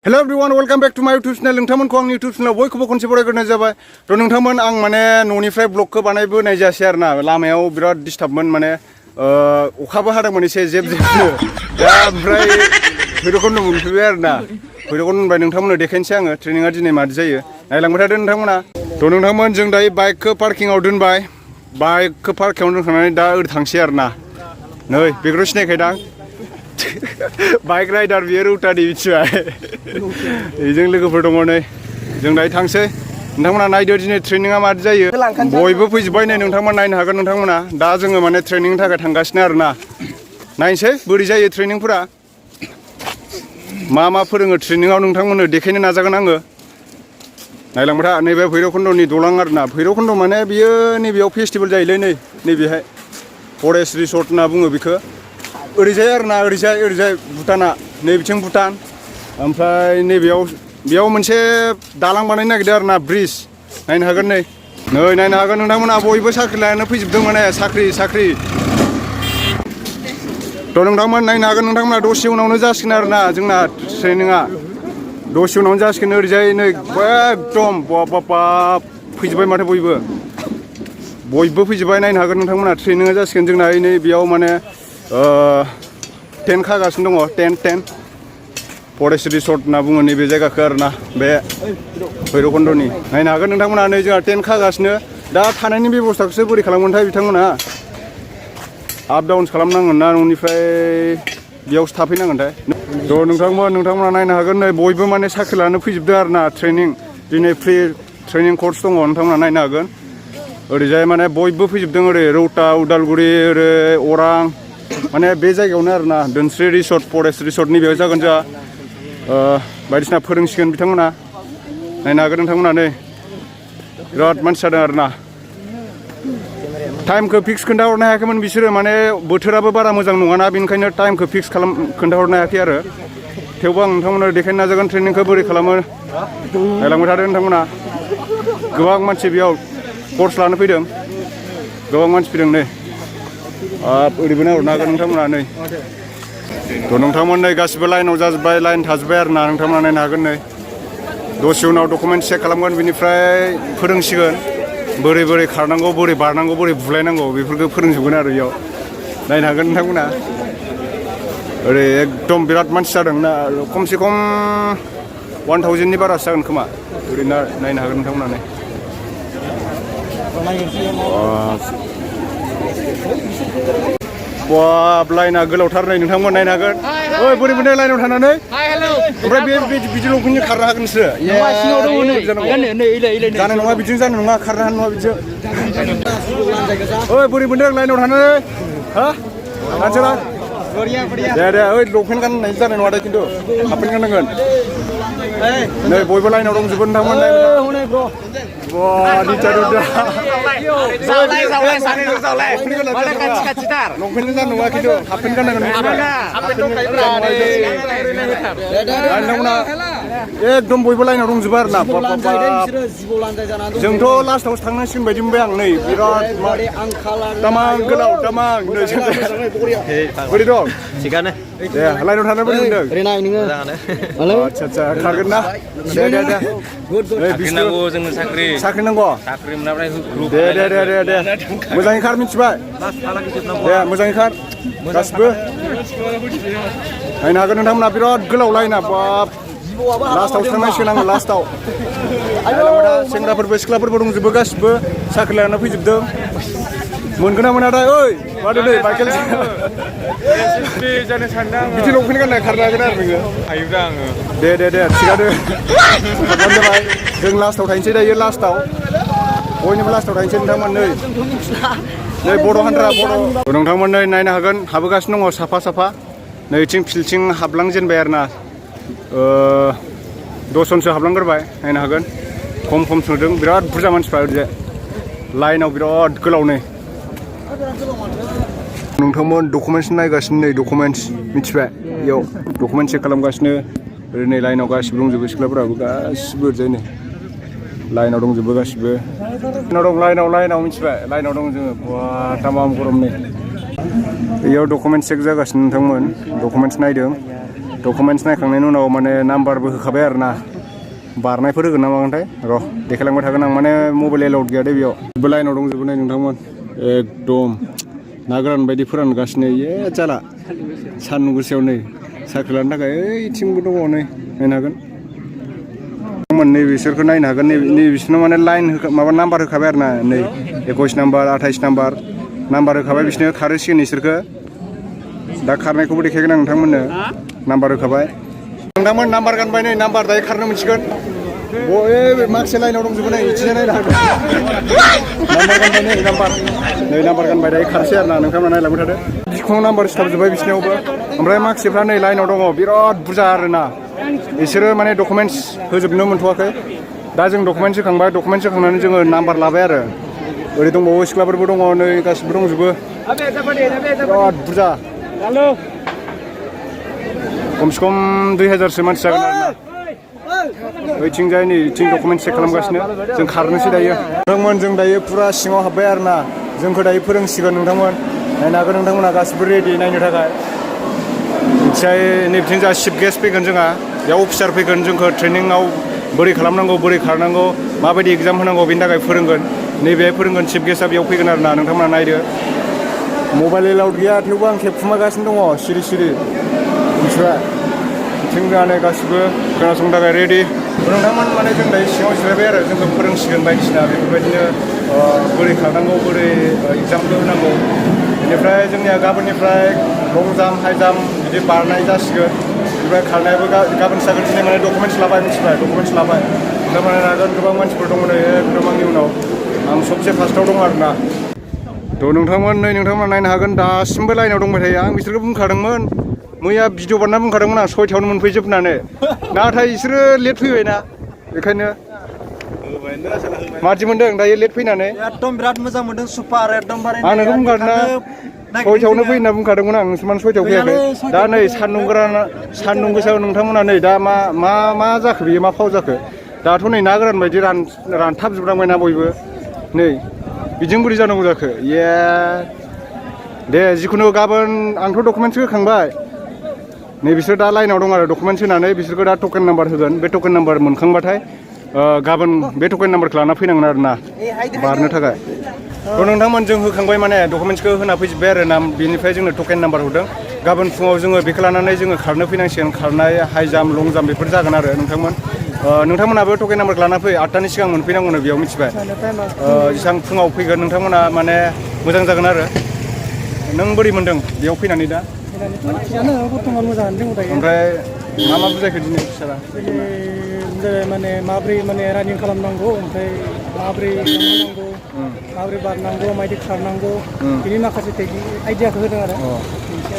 Hello everyone, welcome back to my YouTube channel. नोंथांमोनखौ आंनि YouTube channel बयखौबो खनसे बरायग्रोनाय जाबाय। थ' नोंथांमोन आं माने न'निफ्राय ब्लगखौ बानायबोनाय जायासै आरोना लामायाव बिराद डिस्टार्बमोन माने अखाबो हादोंमोन एसे जेब जेबनो दा ओमफ्राय भैरबकुन्द मोनफैबाय आरोना भैरबकुन्द होनबाय नोंथांमोननो देखायनोसै आङो ट्रेनिंआ दिनै मादि जायो नायलांबाय थादो नोंथांमोना। थ' नोंथांमोन जों दायो बाइकखौ पार्किंआव दोनबाय बाइकखौ पार्किंआव दोनखांनानै दा ओरै थांसै आरोना नै बेखौथ' सिनायखायोदां बाइक राइडार बियो रौतानि मिथिबाय बेजों लोगोफोर दङ नै जों दायो थांसै नोंथांमोना नायदो दिनै ट्रेनिंआ मादि जायो बयबो फैजोब्बाय नै नोंथांमोना नायनो हागोन नोंथांमोना दा जोङो माने ट्रेनिंनि थाखाय थांगासिनो आरोना नायनोसै बोरै जायो ट्रेनिंफोरा मा मा फोरोङो ट्रेनिंआव नोंथांमोननो देखायनो नाजागोन आङो नायलांबाय था नैबे भैरबकुन्दनि दलां आरोना भैरबकुन्द माने बियो नैबेयाव फेस्टिभेल जायोलै नैबेहाय फरेस्ट रिसर्ट होनना बुङो बेखौ ओरैजाय आरोना ओरैजाय भुटाना नैबिथिं भुटान ओमफ्राय नैबेयाव मोनसे दालां बानायनो नागिरदों आरोना ब्रिज नायनो हागोन नै नायनो हागोन नोंथांमोना बयबो साख्रि लानानै फैजोबदों माने साख्रि थ' नोंथांमोन नायनो हागोन नोंथांमोना दसे उनावनो जासिगोन आरोना जोंना ट्रेनिंआ दसे उनावनो जासिगोन ओरैजाय नै एकदम बाब फैजोब्बाय माथो बयबो फैजोब्बाय नायनो हागोन नोंथांमोना ट्रेनिंआ जासिगोन जोंना नै बेयाव माने टेन्ट खागासिनो दङ टेन्ट फरेस्ट रिसर्ट होनना बुङो नैबे जायगाखौ आरोना बे भैरबकुन्दनि नायनो हागोन नोंथांमोना नै जोंहा टेन्ट खागासिनो दा थानायनि बेब'स्थाखौसो बोरै खालामगोनथाय बिथांमोना आप डाउन खालामनांगोन ना न'निफ्राय बेयावसो थाफैनांगोनथाय थ' नोंथांमोना नायनो हागोन नै बयबो माने साख्रि लानो फैजोबदों आरोना ट्रेनिं दिनै फ्रि ट्रेनिं कर्स दङ नोंथांमोना नायनो हागोन ओरैजाय माने बयबो फैजोबदों ओरै रौता उदालगुरि ओरै अरां माने बे जायगायावनो आरोना दोनस्रि रिसर्ट फरेस्ट रिसर्ट नैबेयाव जागोन जोंहा बायदिसिना फोरोंसिगोन बिथांमोना नायनो हागोन नोंथांमोना नै बिराद मानसि जादों आरोना टाइमखौ फिक्स खोन्थाहरनो हायाखैमोन बिसोरो माने बोथोराबो बारा मोजां नङाना बेनिखायनो टाइमखौ फिक्स खोन्थाहरनो हायाखै आरो थेवबो आं नोंथांमोननो देखायनो नाजागोन ट्रेनिंखौ बोरै खालामो नायलांबाय थादों नोंथांमोना गोबां मानसि बेयाव कर्स लानो फैदों गोबां मानसि फैदों नै ओरैबो नायहरनो हागोन नोंथांमोना नै थ' नोंथांमोन नै गासिबो लाइनाव जाजोब्बाय लाइन थाजोब्बाय आरोना नोंथांमोना नायनो हागोन नै दसे उनाव डकुमेन्ट चेक खालामगोन बिनिफ्राय फोरोंसिगोन बोरै खारनांगौ बोरै बारनांगौ बोरै बुलायनांगौ बेफोरखौ फोरोंजोबगोन आरो बेयाव नायनो हागोन नोंथांमोना ओरै एकदम बिराद मानसि जादों ना खमसे खम 1000नि बारासो जागोन खोमा ओरैनो नायनो हागोन नोंथांमोना नै बाब लाइना गोलावथार नै नोंथांमोन नायनो हागोन ओइ बोरै मोनदों लाइनाव थानानै ओमफ्राय बिदि लंपेन्टजों खारनो हागोन नोंसोरो जानाय नङा बिदिजों जानाय नङा खारनो हानाय नङा बिदिजों ओइ बोरै मोनदों लाइनाव थानानै हा मानसिरा दे ओइ लंपेन्ट गाननाय जानाय नङा दे खिन्थु हाफपेन्ट गाननांगोन नै बयबो लाइनाव दंजोबो नोंथांमोन लंपेन्ट जानो नङा खिन्थु हाफपेन्ट गाननांगोन नोंथांमोना एकदम बयबो लाइनाव दंजोबो आरोना जोंथ' लास्टआव थांनांसिगोन बायदि मोनबाय आं नै बिराद दामां गोलाव दामां बोरै दं थिगानो दे लाइनाव थानो बोरै मोनदों आदसा खारगोन ना दे नांगौ जोंनो साख्रि नांगौ दे मोजाङै खार मिथिबाय दे मोजाङै खार गासिबो नायनो हागोन नोंथांमोना बिराद गोलाव लाइना बाब लास्टआव थांनांसिगोन आङो लास्टआव सेंग्राफोरबो सिख्लाफोरबो दंजोबो गासिबो साख्रि लानानै फैजोबदों मोनगोन ना मोना दा ओइ माथो नै बाइकेल SSB जानो सानदों आङो बिदि लंपेन्ट गाननाय खारनो हागोन आरो नोङो हायोब्रा आङो दे थिगानो जाबाय जों लास्टआव थाहैनोसै दायो लास्टआव बयनिबो लास्टआव थाहैनोसै नोंथांमोन नै बर' हान्जा बर' नोंथांमोन नै नायनो हागोन हाबोगासिनो दङ साफा नैथिं फिल्डथिं हाबलांजेनबाय आरोना 10 जनसो हाबलांग्रोबाय नायनो हागोन खम सोदों बिराद बुरजा मानसिफ्रा ओरैजाय लाइनाव बिराद गोलाव नै नोंथांमोन डकुमेन्टस नायगासिनो नै डकुमेन्टस मिथिबाय बेयाव डकुमेन्ट चेक खालामगासिनो ओरै नै लाइनाव गासिबो दंजोबो सिख्लाफोराबो गासिबो ओरैजाय नै लाइनाव दंजोबो गासिबो लाइनाव मिथिबाय लाइनाव दं जोङो बा तामाम गरम नै बेयाव डकुमेन्ट चेक जागासिनो नोंथांमोन डकुमेन्टस नायदों डकुमेन्ट्स नायखांनायनि उनाव माने नाम्बारबो होखाबाय आरो ना बारनायफोर होगोन ना मागोनथाय र' देखायलांबाय थागोन आं माने मबाइल एलाउड गैया दे बेयाव जेबो लाइनाव दंजोबो नै नोंथांमोन एकदम ना गोरान बायदि फोरानगासिनो ये जाला सान्दुं गोसायाव नै साख्रि लानो थाखाय ओइथिंबो दङ नै नायनो हागोन नै बिसोरखौ नायनो हागोन नै बिसोरनाव माने लाइन माबा नाम्बार होखाबाय आरो ना नै 21 नाम्बार 28 नाम्बार होखाबाय बिसोरनो खारहैसिगोन बिसोरखो दा खारनायखौबो देखायगोन आं नोंथांमोननो नाम्बार होखाबाय नोंथांमोन नाम्बार गानबाय नै नाम्बार दायो खारनो मोनसिगोन माखासे लाइनाव दंजोबो नै इथिंजाय नायनो हागोन नाम्बार गानबाय नै नाम्बार गानबाय दायो खारसै आरो ना नोंथांमोना नायलांबाय थादो बिखुङाव नाम्बार सिथाबजोब्बाय बिसोरनियावबो ओमफ्राय माखासेफ्रा नै लाइनाव दङ बिराद बुरजा आरो ना बिसोरो माने डकुमेन्ट्स होजोबनो मोनथ'वाखै दा जों डकुमेन्ट्स होखांनानै जोङो नाम्बार लाबाय आरो ओरै दंबावो सिख्लाफोरबो दङ नै गासिबो दंजोबो बिराद बुरजा खमसे खम 2000सो मानसि जागोन आरो ना ओइथिंजाय नै इथिं डकुमेन्ट्स चेक खालामगासिनो जों खारनोसै दायो नोंथांमोन जों दायो फुरा सिङाव हाबबाय आरो ना जोंखौ दायो फोरोंसिगोन नोंथांमोन नायनो हागोन नोंथांमोना गासिबो रेडि नायनो थाखाय मिथिबाय नैबिथिं जोंहा चिफ गेस्ट फैगोन जोंहा बेयाव अफिसार फैगोन जोंखौ ट्रेनिंआव बोरै खालामनांगौ बोरै खारनांगौ माबायदि एग्जाम होनांगौ बेनि थाखाय फोरोंगोन नैबे फोरोंगोन चिफ गेस्टआ बेयाव फैगोन आरो ना नोंथांमोना नायदो मबाइल एलाउड गैया थेवबो आं खेबखुमागासिनो दङ सिरि मिथिबाय बिथिं जोंहा गासिबो खोनासंनो थाखाय रेडि नोंथांमोन माने जों दायो सिङाव जिरायबाय आरो जोंखौ फोरोंसिगोन बायदिसिना बेफोरबायदिनो बोरै खारनांगौ बोरै एग्जामखौ होनांगौ बेनिफ्राय जोंनिया गाबोननिफ्राय लं जाम्प हाइ जाम्प बिदि बारनाय जासिगोन ओमफ्राय खारनायाबो गाबोन जागोन दिनै माने डकुमेन्ट्स लाबाय मिथिबाय डकुमेन्ट्स लाबाय थारमाने नागोन गोबां मानसिफोर दङ नै एकदम आंनि उनाव आं सबसे फार्स्टआव दं आरो ना थ' नोंथांमोना नायनो हागोन दासिमबो लाइनाव दंबाय थायो आं बिसोरखौ बुंखादोंमोन मैया भिडिअ बानायना बुंखादोंमोन आं 6थायावनो मोनफैजोबनानै नाथाय बिसोरो लेट फैबायना बेखायनो मादि मोनदों दायो लेट फैनानै एकदम बिराद मोजां मोनदों सुपार एकदम बारे आं नोंखौ बुंखादोंना 6थायावनो फै होनना बुंखादोंमोन आं नोंसोर मानो 6थायाव फैयाखै दा नै सान्दुं गोसायाव नोंथांमोना नै दा मा जाखो बेयो मा फाव जाखो दाथ' नै ना गोरान बायदि रानथाबजोबनांबायना बयबो नै बिदिजों बोरै जानांगौ जाखो ये दे जिखुनु गाबोन आंथ' डकुमेन्ट्स होखांबाय नै बिसोर दा लाइनाव दं आरो डकुमेन्ट्स होनानै बिसोरखौ दा टकेन नाम्बार होगोन बे टकेन नाम्बार मोनखांबाथाय गाबोन बे टकेन नाम्बारखौ लाना फैनांगोन आरो ना बारनो थाखाय थ' नोंथांमोन जों होखांबाय माने डकुमेन्ट्सखौ होना फैजोब्बाय आरो ना बेनिफ्राय जोंनो टकेन नाम्बार हरदों गाबोन फुङाव जोङो बेखौ लानानै जोङो खारनो फैनांसिगोन खारनाय हाइ जाम्प लं जाम्प बेफोर जागोन आरो नोंथांमोनाबो टकेन नाम्बारखौ लाना फै 8थानि सिगां मोनफैनांगौनो बेयाव मिथिबाय जेसां फुङाव फैगोन नोंथांमोना माने मोजां जागोन आरो नों बोरै मोन्दों बेयाव फैनानै दा थिगानो बर्थमान मोजाङानो दङ दायो ओमफ्राय मा बुजायखो दिनै सारा माने माब्रै माने रानिं खालामनांगौ ओमफ्राय माब्रै खालामनांगौ माब्रै बारनांगौ माबायदि खारनांगौ बिनि माखासे आइडियाखौ होदों आरो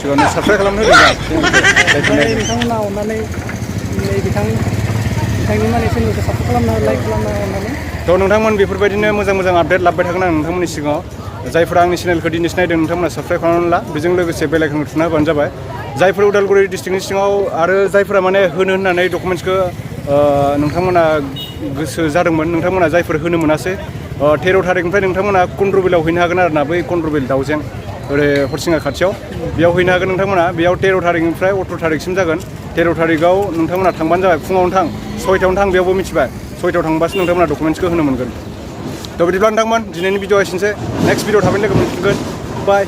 सिगाङाव साबस्क्राइब खालामनो होदों नोंथांमोना अननानै बिथांनि माने चेनेलखौ साबस्क्राइब खालामना लाइक खालामना अननानै थ' नोंथांमोन बेफोरबायदिनो मोजां आपडेट लाबोबाय थागोन आं नोंथांमोननि सिगाङाव जायफोरा आंनि चेनेलखौ दिनै नायदों नोंथांमोना साबस्क्राइब खालामनानै ला बेजों लोगोसे बेल आइकनखौ थुना होबानो जाबाय जायफोर उदालगुरि डिस्ट्रिक्टनि सिङाव आरो जायफोरा माने होनो होननानै डकुमेन्ट्सखौ नोंथांमोना गोसो जादोंमोन नोंथांमोना जायफोर होनो मोनासै 13 थारिखनिफ्राय नोंथांमोना कन्द्रबिलाव हैनो हागोन आरो ना बै कन्द्रबिल दाउजें ओरै हरसिङा खाथियाव बेयाव हैनो हागोन नोंथांमोना बेयाव 13 थारिखनिफ्राय 18 थारिखसिम जागोन 13 थारिखआव नोंथांमोना थांबानो जाबाय फुङावनो थां 6थायावनो थां बेयावबो मिथिबाय 6थायाव थांबासो नोंथांमोना डकुमेन्ट्सखौ होनो मोनगोन थ' बिदिब्ला नोंथांमोन दिनैनि भिडिअ एसेनोसै नेक्स्ट भिडिअ थाबैनो लोगो मोनफिनगोन बाय